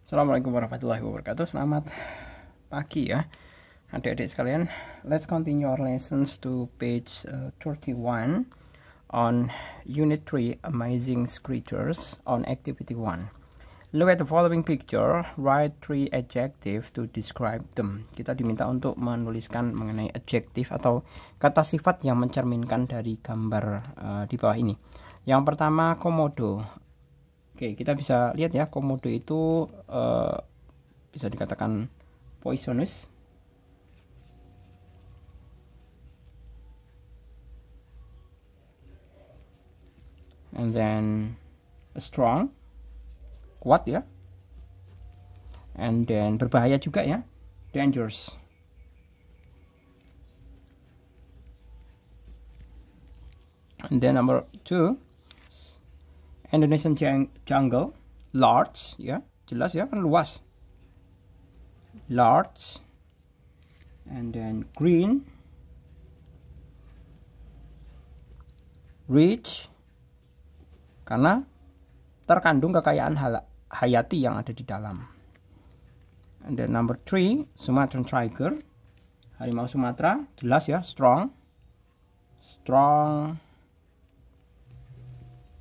Assalamualaikum warahmatullahi wabarakatuh. Selamat pagi ya adik-adik sekalian. Let's continue our lessons to page 31 on unit 3 amazing creatures on activity 1. Look at the following picture, write 3 adjectives to describe them. Kita diminta untuk menuliskan mengenai adjektif atau kata sifat yang mencerminkan dari gambar di bawah ini. Yang pertama, komodo. Oke, kita bisa lihat ya, komodo itu bisa dikatakan poisonous. And then strong, kuat ya. And then berbahaya juga ya, dangerous. And then number 2, Indonesian jungle, large ya, jelas ya, kan luas. Large. And then green, rich, karena terkandung kekayaan hayati yang ada di dalam. And then number 3, Sumatran tiger, harimau Sumatera, jelas ya, strong,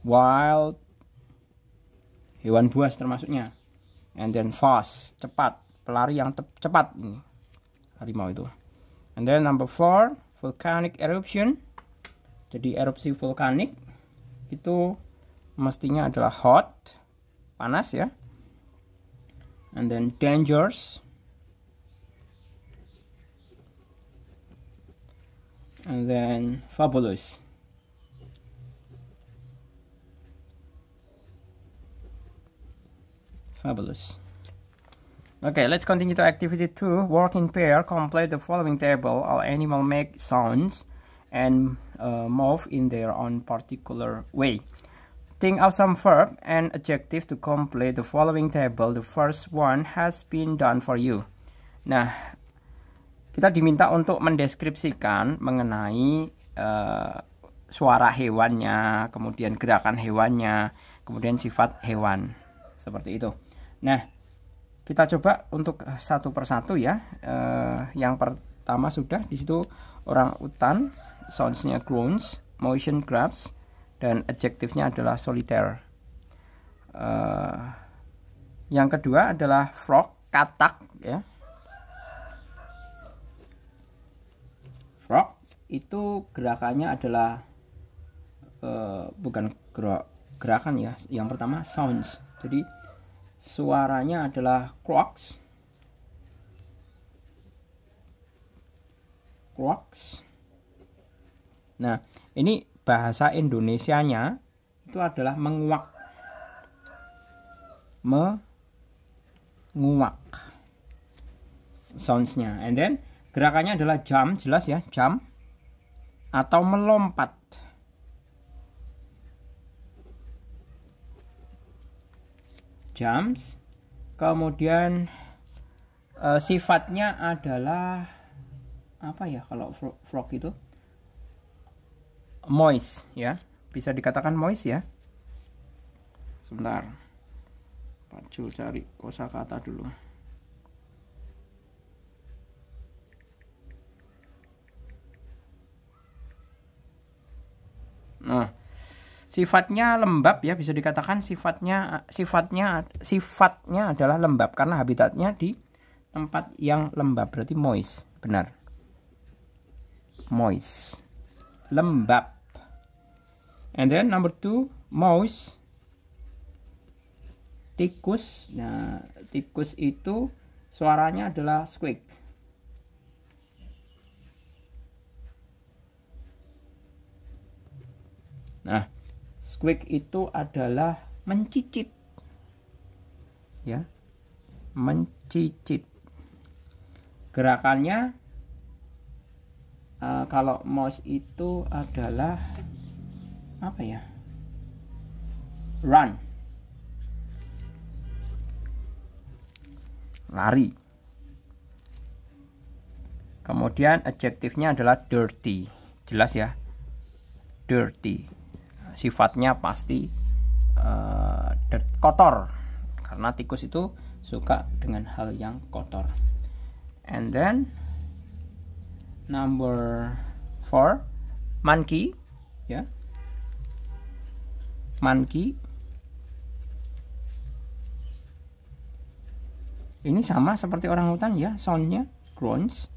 wild, hewan buas termasuknya. And then fast, cepat, pelari yang cepat ini harimau itu. And then number 4, volcanic eruption, jadi erupsi vulkanik itu mestinya adalah hot, panas ya. And then dangerous, and then fabulous. Fabulous. Okay, let's continue to activity 2. Work in pair. Complete the following table. All animals make sounds and move in their own particular way. Think of some verb and adjective to complete the following table. The first one has been done for you. Nah, kita diminta untuk mendeskripsikan mengenai suara hewannya, kemudian gerakan hewannya, kemudian sifat hewan. Seperti itu. Nah, kita coba untuk satu persatu ya. Yang pertama sudah di situ orang utan, soundsnya groans, motion grabs, dan adjektifnya adalah solitaire. Yang kedua adalah frog, katak ya. Frog itu gerakannya adalah bukan gerakan ya. Yang pertama sounds. Jadi suaranya adalah croaks. Nah, ini bahasa Indonesianya itu adalah menguak. Menguak soundsnya. And then gerakannya adalah jump, jelas ya, jump atau melompat. Jumps. Kemudian sifatnya adalah apa ya kalau frog itu? Moist ya. Bisa dikatakan moist ya. Sebentar. Pak Jul cari kosakata dulu. Nah, sifatnya lembab ya, bisa dikatakan sifatnya adalah lembab karena habitatnya di tempat yang lembab, berarti moist, benar. Moist, lembab. And then number 2, mouse, tikus. Nah, tikus itu suaranya adalah squeak. Nah, squeak itu adalah mencicit. Ya. Mencicit. Gerakannya kalau mouse itu adalah apa ya? Run. Lari. Kemudian adjektifnya adalah dirty. Jelas ya? Dirty. Sifatnya pasti kotor karena tikus itu suka dengan hal yang kotor. And then number 4, monkey, ya. Monkey ini sama seperti orang hutan ya, soundnya grunts.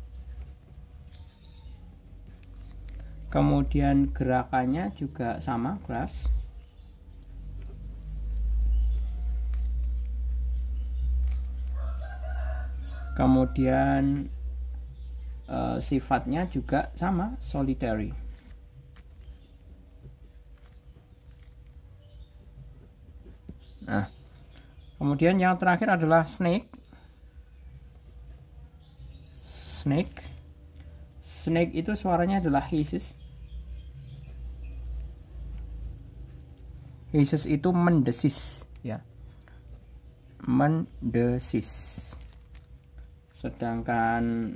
Kemudian gerakannya juga sama, grass. Kemudian sifatnya juga sama, solitary. Nah, kemudian yang terakhir adalah snake. Snake itu suaranya adalah hisses. Hisses itu mendesis, ya. Mendesis. Sedangkan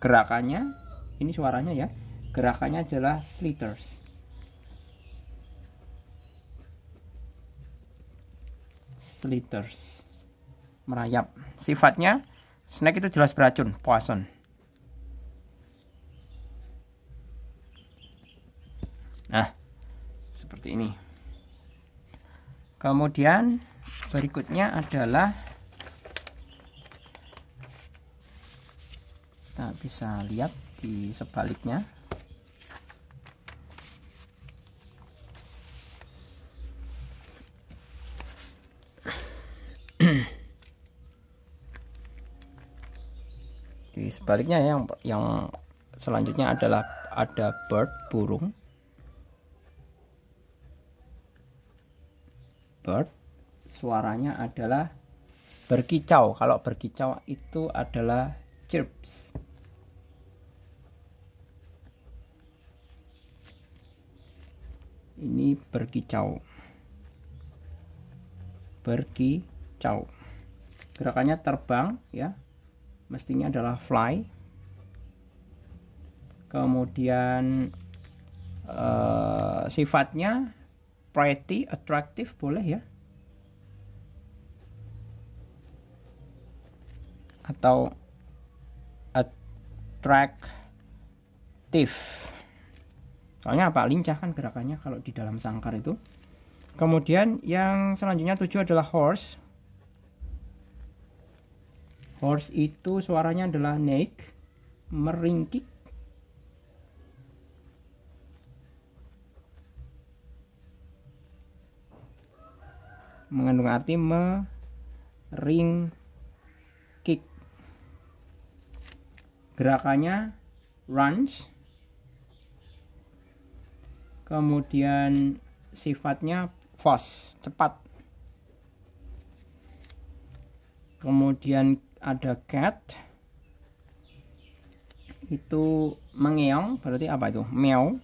gerakannya, ini suaranya ya, gerakannya adalah slithers. Merayap. Sifatnya snake itu jelas beracun, poison. Nah, seperti ini. Kemudian berikutnya adalah, kita bisa lihat di sebaliknya. Di sebaliknya yang selanjutnya adalah ada bird, burung. Bird suaranya adalah berkicau. Kalau berkicau itu adalah chirps. Ini berkicau. Gerakannya terbang, ya. Mestinya adalah fly. Kemudian sifatnya pretty, attractive, boleh ya. Atau attractive. Soalnya apa? Lincah kan gerakannya kalau di dalam sangkar itu. Kemudian yang selanjutnya 7 adalah horse. Horse itu suaranya adalah neigh, meringkik. Mengandung arti meringkik. Gerakannya runs. Kemudian sifatnya fast, cepat. Kemudian ada cat. Itu mengeong, berarti apa itu? Meow.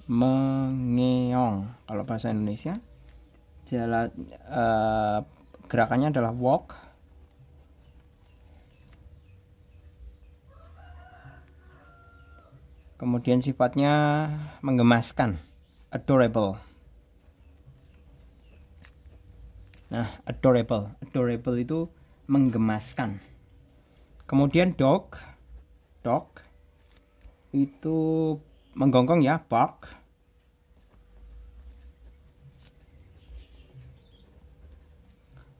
Mengeong kalau bahasa Indonesia. Gerakannya adalah walk. Kemudian sifatnya menggemaskan, adorable. Nah, adorable itu menggemaskan. Kemudian dog itu menggonggong ya, bark.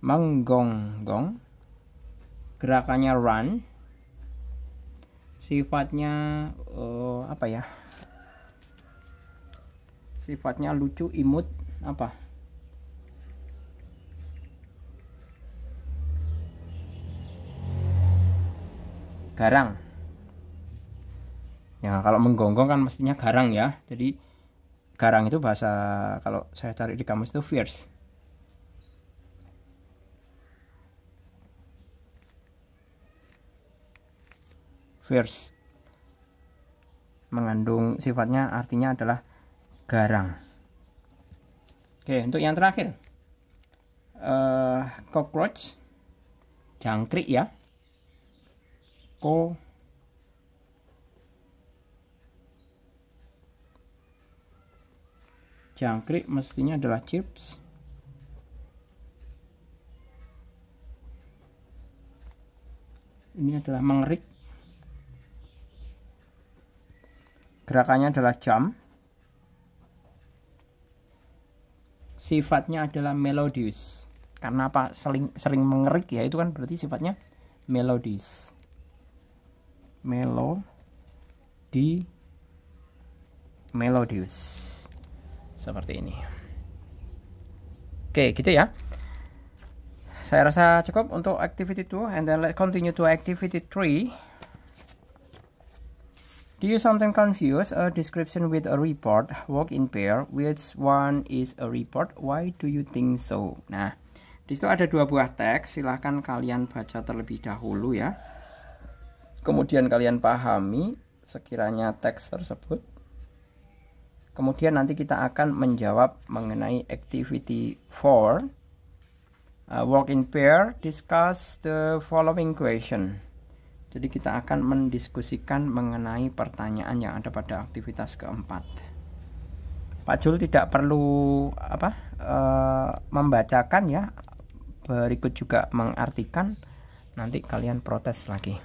Menggonggong. Gerakannya run. Sifatnya apa ya? Sifatnya lucu, imut, apa? Garang. Ya, kalau menggonggong kan mestinya garang ya. Jadi garang itu bahasa, kalau saya cari di kamus itu fierce. Fierce. Mengandung sifatnya, artinya adalah garang. Oke, untuk yang terakhir, cockroach, jangkrik ya. Jangkrik mestinya adalah chips. Ini adalah mengerik. Gerakannya adalah jump. Sifatnya adalah melodius. Karena apa? Sering mengerik ya, itu kan berarti sifatnya melodius. Melodius. Seperti ini. Oke, gitu ya. Saya rasa cukup untuk activity 2, and then let's continue to activity 3. Do you sometimes confuse a description with a report? Work in pair. Which one is a report? Why do you think so? Nah, di situ ada 2 buah teks. Silahkan kalian baca terlebih dahulu ya. Kemudian kalian pahami sekiranya teks tersebut. Kemudian nanti kita akan menjawab mengenai activity 4. Work in pair. Discuss the following question. Jadi kita akan mendiskusikan mengenai pertanyaan yang ada pada aktivitas keempat. Pak Jul tidak perlu membacakan ya, berikut juga mengartikan. Nanti kalian protes lagi.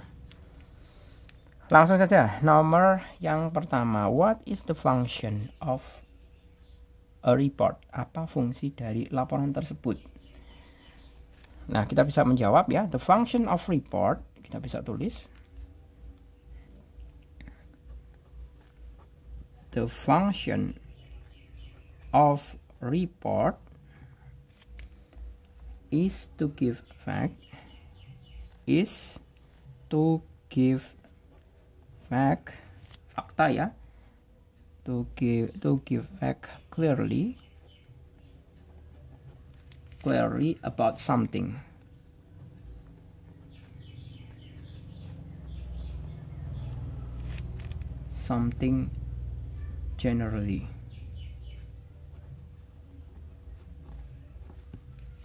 Langsung saja, nomor yang pertama, what is the function of a report? Apa fungsi dari laporan tersebut? Nah, kita bisa menjawab ya, the function of report. Kita bisa tulis the function of report is to give fact, fakta ya, to give fact clearly about something. Something generally.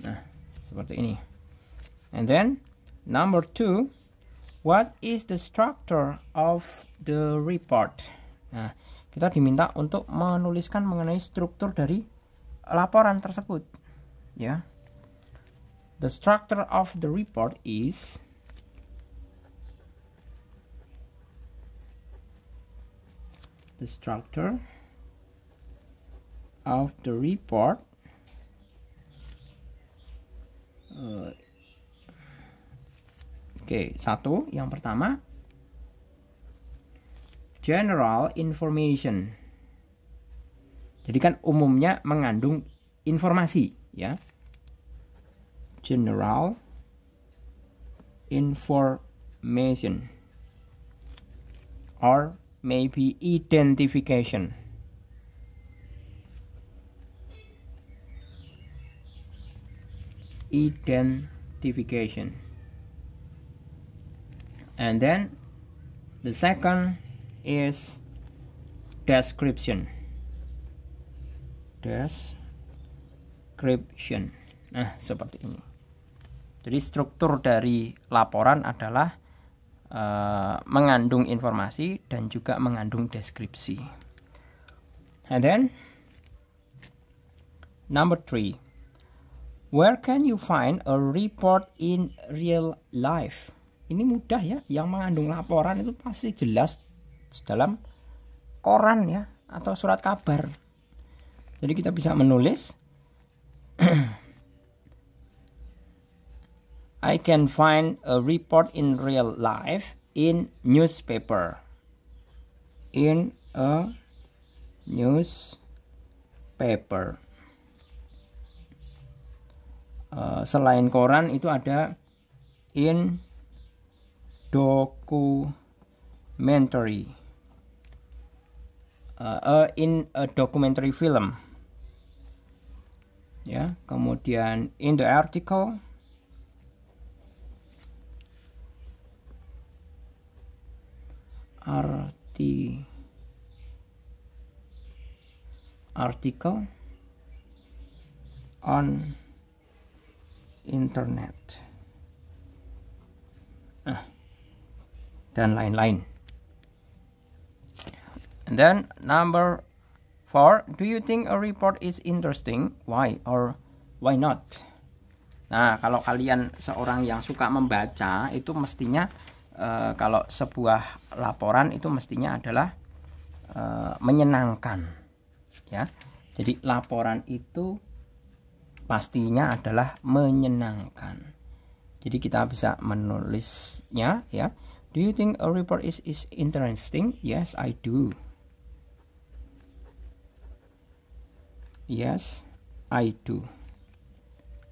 Nah, seperti ini. And then number 2, what is the structure of the report? Nah, kita diminta untuk menuliskan mengenai struktur dari laporan tersebut. Ya. The structure of the report is the structure of the report satu, yang pertama general information. Jadi kan umumnya mengandung informasi ya. General information or maybe identification. And then the second is description. Nah, seperti ini. Jadi struktur dari laporan adalah mengandung informasi dan juga mengandung deskripsi. And then number 3, where can you find a report in real life? Ini mudah ya, yang mengandung laporan itu pasti jelas dalam koran ya, atau surat kabar. Jadi kita bisa menulis I can find a report in real life in newspaper. In a newspaper. Selain koran itu ada in documentary. In a documentary film. Ya, kemudian in the article. Article on internet, dan lain-lain. And then number 4. Do you think a report is interesting? Why or why not? Nah, kalau kalian seorang yang suka membaca, itu mestinya kalau sebuah laporan itu mestinya adalah menyenangkan, ya. Jadi laporan itu pastinya adalah menyenangkan. Jadi kita bisa menulisnya, ya. Do you think a report is interesting? Yes, I do. Yes, I do.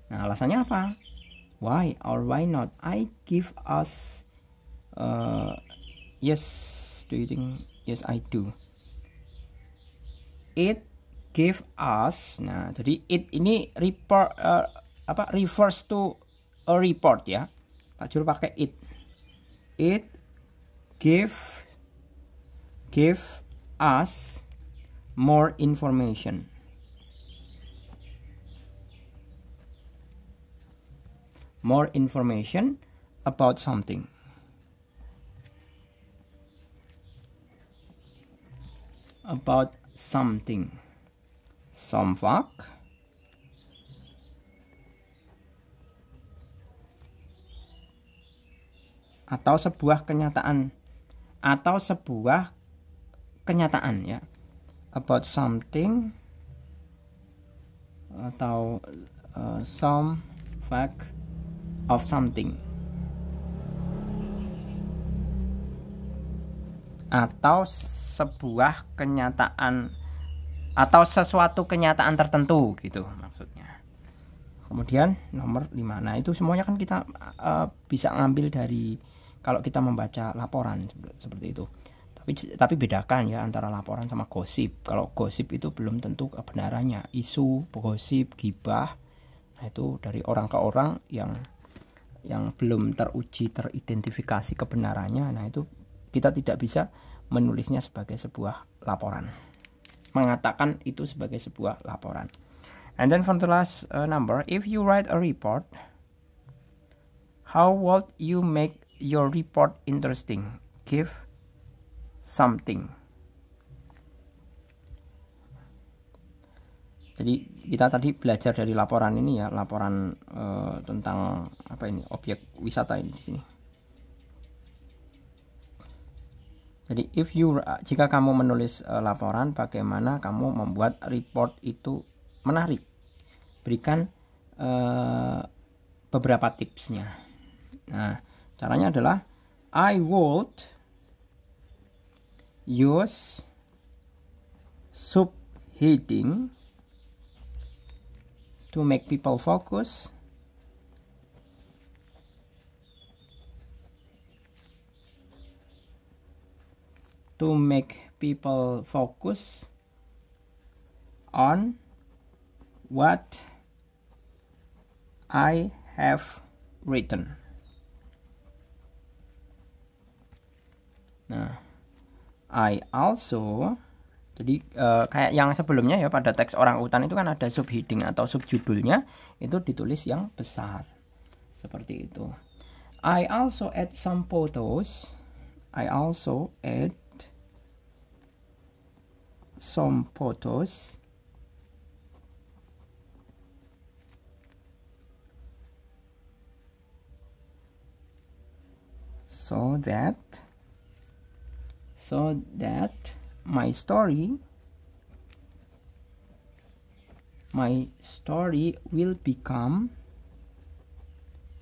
Nah, alasannya apa? Why or why not? I give us yes. Do you think? Yes, I do. It give us. Nah, jadi it ini report refers to a report, ya. Pak Jul pakai it. It give us more information. More information about something. About something. Some fact. Atau sebuah kenyataan. Atau sebuah kenyataan, ya. About something. Atau some fact of something, atau sebuah kenyataan atau sesuatu kenyataan tertentu, gitu maksudnya. Kemudian nomor 5. Nah, itu semuanya kan kita bisa ngambil dari kalau kita membaca laporan seperti itu. Tapi bedakan ya antara laporan sama gosip. Kalau gosip itu belum tentu kebenarannya. Isu, gosip, gibah, nah itu dari orang ke orang yang belum teruji, teridentifikasi kebenarannya. Nah, itu kita tidak bisa menulisnya sebagai sebuah laporan, mengatakan itu sebagai sebuah laporan. And then for the last number, if you write a report, how would you make your report interesting? Give something. Jadi kita tadi belajar dari laporan ini, ya, laporan tentang apa ini, objek wisata ini di sini. Jadi jika kamu menulis laporan, bagaimana kamu membuat report itu menarik? Berikan beberapa tipsnya. Nah, caranya adalah I would use subheading to make people focus. To make people focus on what I have written. Nah, I also, jadi kayak yang sebelumnya ya, pada teks orang utan itu kan ada subheading atau subjudulnya, itu ditulis yang besar seperti itu. I also add some photos. I also add some photos so that my story will become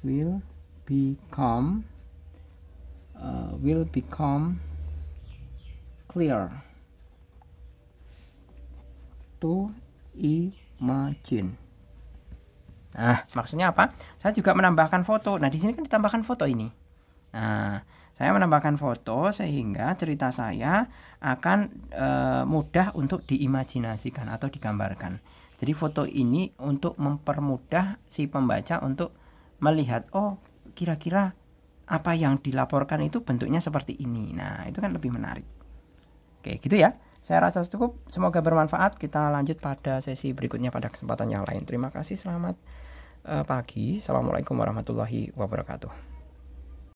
clear to imagine. Nah, maksudnya apa? Saya juga menambahkan foto. Nah, di sini kan ditambahkan foto ini. Nah, saya menambahkan foto sehingga cerita saya akan mudah untuk diimajinasikan atau digambarkan. Jadi foto ini untuk mempermudah si pembaca untuk melihat, oh, kira-kira apa yang dilaporkan itu bentuknya seperti ini. Nah, itu kan lebih menarik. Oke, gitu ya. Saya rasa cukup. Semoga bermanfaat. Kita lanjut pada sesi berikutnya pada kesempatan yang lain. Terima kasih. Selamat pagi. Assalamualaikum warahmatullahi wabarakatuh.